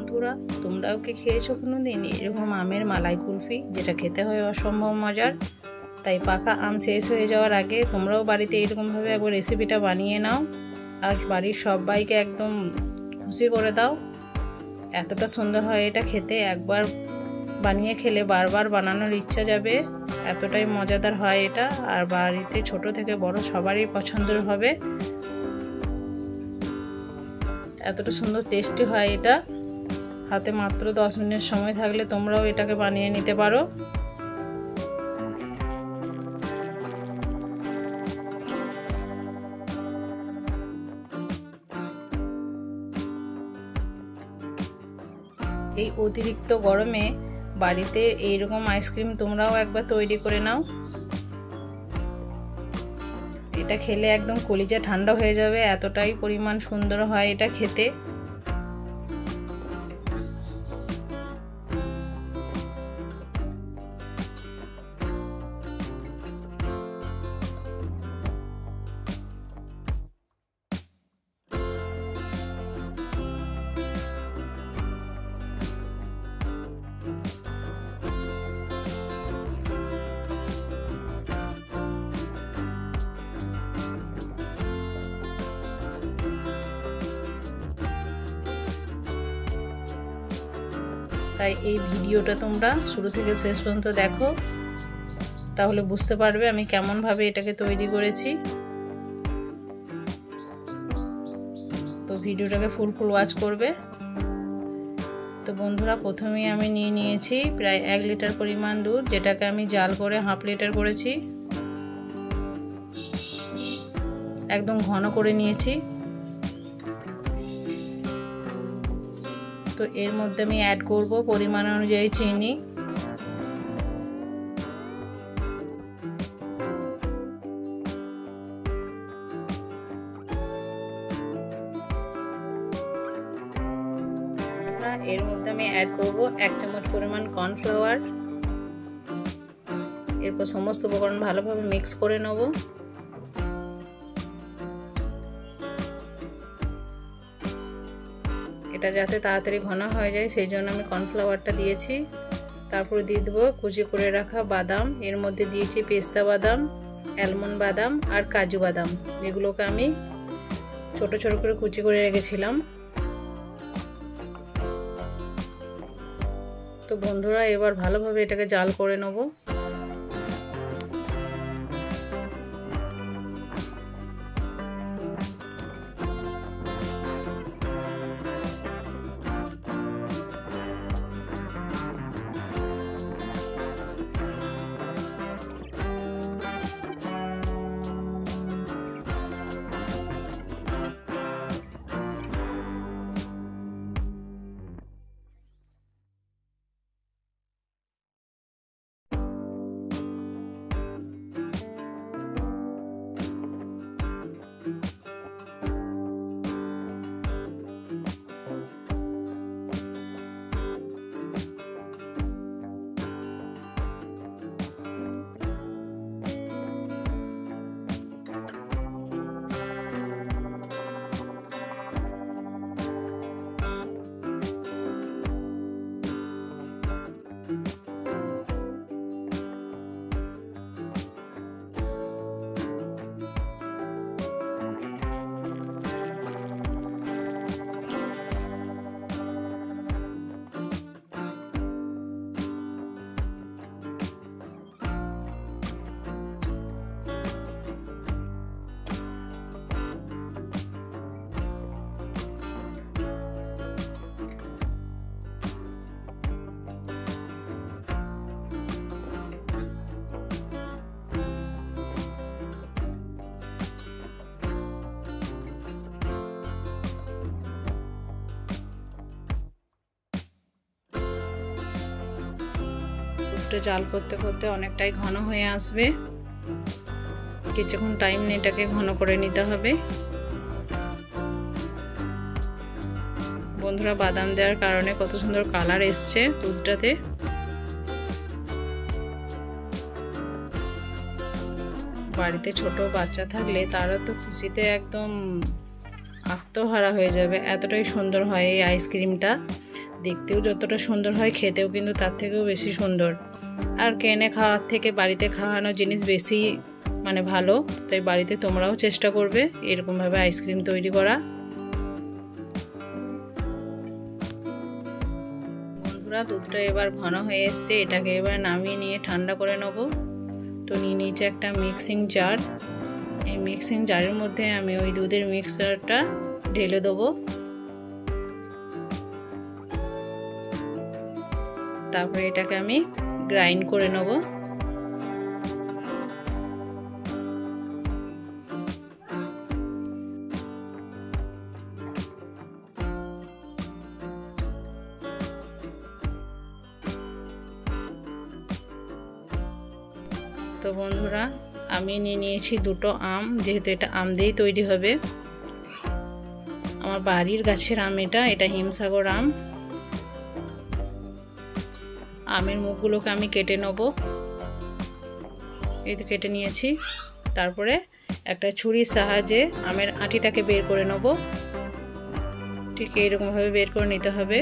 বন্ধুরা, তোমরাও কি খেয়েছো কোনোদিন এরকম আমের মালাই কুলফি, যেটা খেতে হয় অসম্ভব মজার। তাই পাকা আম শেষ হয়ে যাওয়ার আগে তোমরাও বাড়িতে এরকমভাবে একবার রেসিপিটা বানিয়ে নাও আর বাড়ির সবাইকে একদম খুশি করে দাও। এতটা সুন্দর হয় এটা খেতে, একবার বানিয়ে খেলে বারবার বানানোর ইচ্ছা যাবে, এতটাই মজাদার হয় এটা। আর বাড়িতে ছোট থেকে বড় সবারই পছন্দের হবে, এতটা সুন্দর টেস্টি হয় এটা। হাতে মাত্র 10 মিনিট সময় থাকলে তোমরাও এটাকে বানিয়ে নিতে পারো। এই অতিরিক্ত গরমে বাড়িতে এইরকম আইসক্রিম তোমরাও একবার তৈরি করে নাও। এটা খেলে একদম কলিজা ঠান্ডা হয়ে যাবে, এতটাই পরিমাণ সুন্দর হয় এটা খেতে। তাই এই ভিডিওটা তোমরা শুরু থেকে শেষ পর্যন্ত দেখো, তাহলে বুঝতে পারবে আমি কেমন ভাবে এটাকে তৈরি করেছি। তো ভিডিওটাকে ফুল ওয়াচ করবে। তো বন্ধুরা, প্রথমেই আমি নিয়ে নিয়েছি প্রায় 1 লিটার পরিমাণ দুধ, যেটাকে আমি জাল করে 1/2 লিটার করেছি, একদম ঘন করে নিয়েছি। তো এর মধ্যে আমি অ্যাড করব পরিমাণ অনুযায়ী চিনি। এর মধ্যে আমি অ্যাড করব 1 চামচ পরিমাণ কর্নফ্লাওয়ার। এরপর সমস্ত উপকরণ ভালোভাবে মিক্স করে নেব। এটা যাতে তাড়াতাড়ি ঘন হয়ে যায় সেই জন্য আমি কর্নফ্লাওয়ারটা দিয়েছি। তারপরে দিয়ে দেবো কুচি করে রাখা বাদাম। এর মধ্যে দিয়েছি পেস্তা বাদাম, অ্যালমন্ড বাদাম আর কাজু বাদাম, যেগুলোকে আমি ছোট ছোট করে কুচি করে রেখেছিলাম। তো বন্ধুরা, এবার ভালোভাবে এটাকে জাল করে নেব। জাল করতে করতে অনেকটাই ঘন হয়ে আসবে, কিছুক্ষণ টাইম নিয়ে এটাকে ঘন করে নিতে হবে। বন্ধুরা, বাদাম দেওয়ার কারণে কত সুন্দর কালার এসছে দুধটাতে। বাড়িতে ছোট বাচ্চা থাকলে তারা তো খুশিতে একদম আত্মহারা হয়ে যাবে, এতটাই সুন্দর হয় এই আইসক্রিমটা। দেখতেও যতটা সুন্দর হয় খেতেও কিন্তু তার থেকেও বেশি সুন্দর। আর কিনে খাওয়ার থেকে বাড়িতে খাওয়ানো জিনিস বেশি মানে ভালো। তাই বাড়িতে তোমরাও চেষ্টা করবে এরকমভাবে আইসক্রিম তৈরি করা। বন্ধুরা দুধটা এবার ঘন হয়ে এসছে, এটাকে এবার নামিয়ে নিয়ে ঠান্ডা করে নেব। তো নিয়ে নিয়েছি একটা মিক্সিং জার। এই মিক্সিং জারের মধ্যে আমি ওই দুধের মিক্সচারটা ঢেলে দেবো। তারপরে এটাকে আমি গ্রাইন্ড করে নেব। তো বন্ধুরা আমি নিয়ে নিয়েছি দুটো আম, যেহেতু এটা আম দিয়েই তৈরি হবে। আমার বাড়ির গাছের আম, এটা হিমসাগর আম। আমের মুখগুলোকে আমি কেটে নেব। এই তো কেটে নিয়েছি। তারপরে একটা ছুরির সাহায্যে আমের আটিটাকে বের করে নেব। ঠিক এইরকমভাবে বের করে নিতে হবে।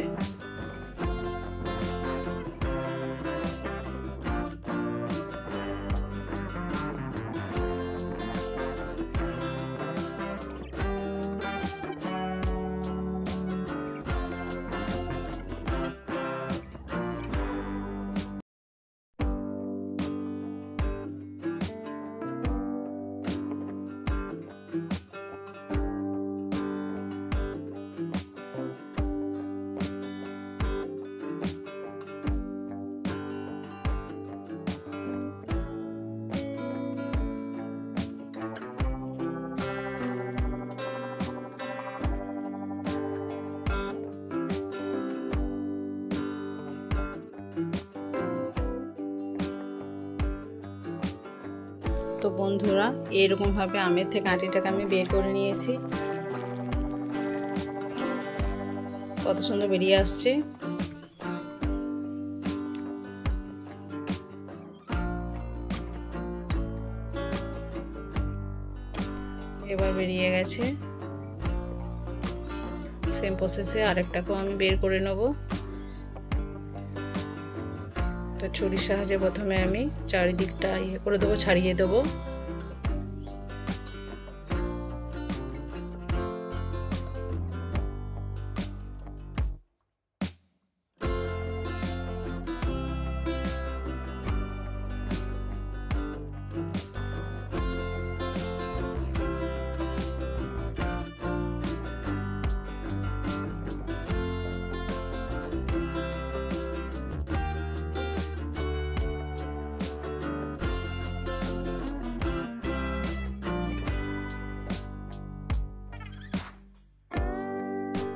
তো বন্ধুরা এরকম ভাবে আমের থেকে আটিটাকে আমি বের করে নিয়েছি। কত সুন্দর বেরিয়ে আসছে। এবার বেরিয়ে গেছে। সেম প্রসেসে আরেকটাকেও আমি বের করে নেব। তো ছুরির সাহায্যে প্রথমে আমি চারিদিকটা করে দেবো, ছাড়িয়ে দেবো।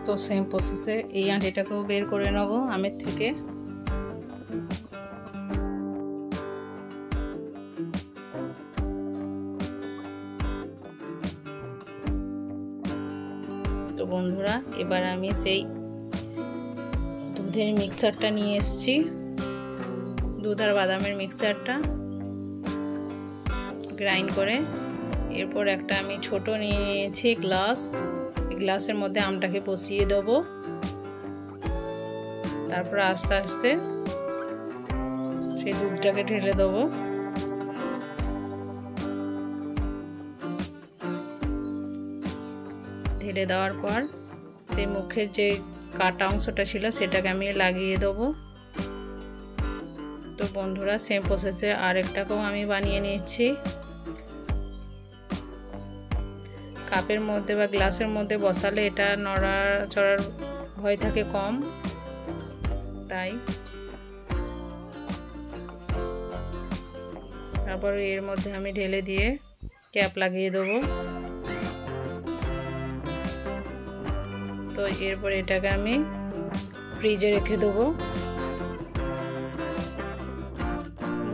তো সেম প্রসেসে এই আটিটাকেও বের করে নেব আমের থেকে। তো বন্ধুরা এবার আমি সেই দুধের মিক্সারটা নিয়ে এসেছি, দুধ আর বাদামের মিক্সারটা গ্রাইন্ড করে। এরপর একটা আমি ছোট নিয়ে নিয়েছি গ্লাস। গ্লাসের মধ্যে আমটাকে বসিয়ে দেব। তারপর আস্তে আস্তে সেই দুধটাকে ঢেলে দেব। ঢেলে দেওয়ার পর সেই মুখের যে কাটা অংশটা ছিল সেটাকে আমি লাগিয়ে দেব। তো বন্ধুরা সেম প্রসেসে আরেকটাকেও আমি বানিয়ে নিচ্ছি। কাপের মধ্যে বা গ্লাসের মধ্যে বসালে এটা নড়াচড়ার ভয় থাকে কম, তাই। তারপর এর মধ্যে আমি ঢেলে দিয়ে ক্যাপ লাগিয়ে দেবো। তো এরপর এটাকে আমি ফ্রিজে রেখে দেবো।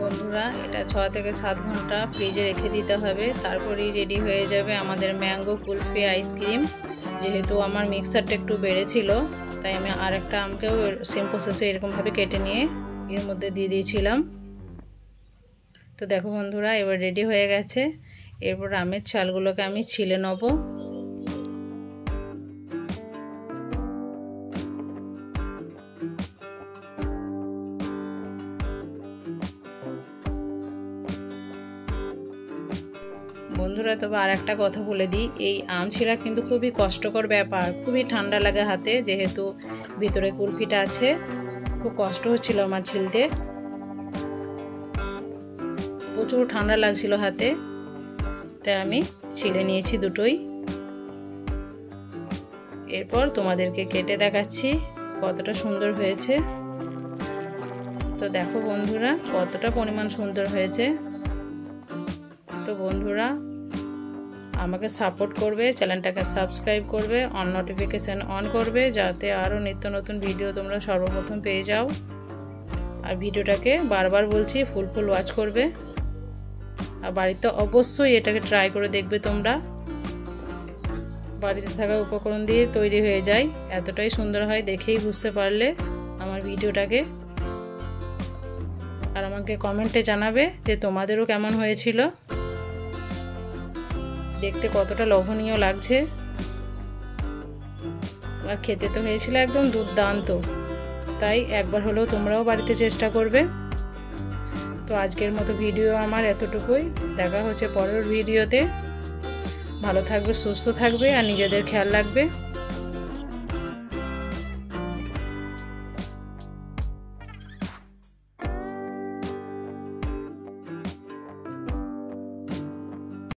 বন্ধুরা এটা 6 থেকে 7 ঘন্টা ফ্রিজে রেখে দিতে হবে। তারপরেই রেডি হয়ে যাবে আমাদের ম্যাঙ্গো কুলফি আইসক্রিম। যেহেতু আমার মিক্সারটা একটু বেড়েছিল তাই আমি আরেকটা আমকেও সেম প্রসেসে এরকমভাবে কেটে নিয়ে এর মধ্যে দিয়ে দিয়েছিলাম। তো দেখো বন্ধুরা এবার রেডি হয়ে গেছে। এরপর আমের ছালগুলোকে আমি ছিলে নেব। বন্ধুরা তবে আর একটা কথা বলে দিই, এই আম ছিঁড়া কিন্তু খুবই কষ্টকর ব্যাপার, খুবই ঠান্ডা লাগে হাতে, যেহেতু ভিতরে কুলফিটা আছে। খুব কষ্ট হচ্ছিল আমার ছিলতে, প্রচুর ঠান্ডা লাগছিল হাতে, তাই আমি ছিলে নিয়েছি দুটোই। এরপর তোমাদেরকে কেটে দেখাচ্ছি কতটা সুন্দর হয়েছে। তো দেখো বন্ধুরা কতটা পরিমাণ সুন্দর হয়েছে। তো বন্ধুরা আমাকে সাপোর্ট করবে, চ্যানেলটাকে সাবস্ক্রাইব করবে, অন নোটিফিকেশান অন করবে, যাতে আরও নিত্য নতুন ভিডিও তোমরা সর্বপ্রথম পেয়ে যাও। আর ভিডিওটাকে বারবার বলছি ফুল ওয়াচ করবে। আর বাড়িতে অবশ্যই এটাকে ট্রাই করে দেখবে তোমরা। বাড়িতে থাকা উপকরণ দিয়ে তৈরি হয়ে যায়, এতটাই সুন্দর হয়, দেখেই বুঝতে পারলে আমার ভিডিওটাকে। আর আমাকে কমেন্টে জানাবে যে তোমাদেরও কেমন হয়েছিল, দেখতে কতটা লোভনীয় লাগছে। আর খেতে তো হয়েছিল একদম দুর্দান্ত, তাই একবার হলেও তোমরাও বাড়িতে চেষ্টা করবে। তো আজকের মতো ভিডিও আমার এতটুকুই, দেখা হচ্ছে পরের ভিডিওতে। ভালো থাকবে, সুস্থ থাকবে আর নিজেদের খেয়াল রাখবে।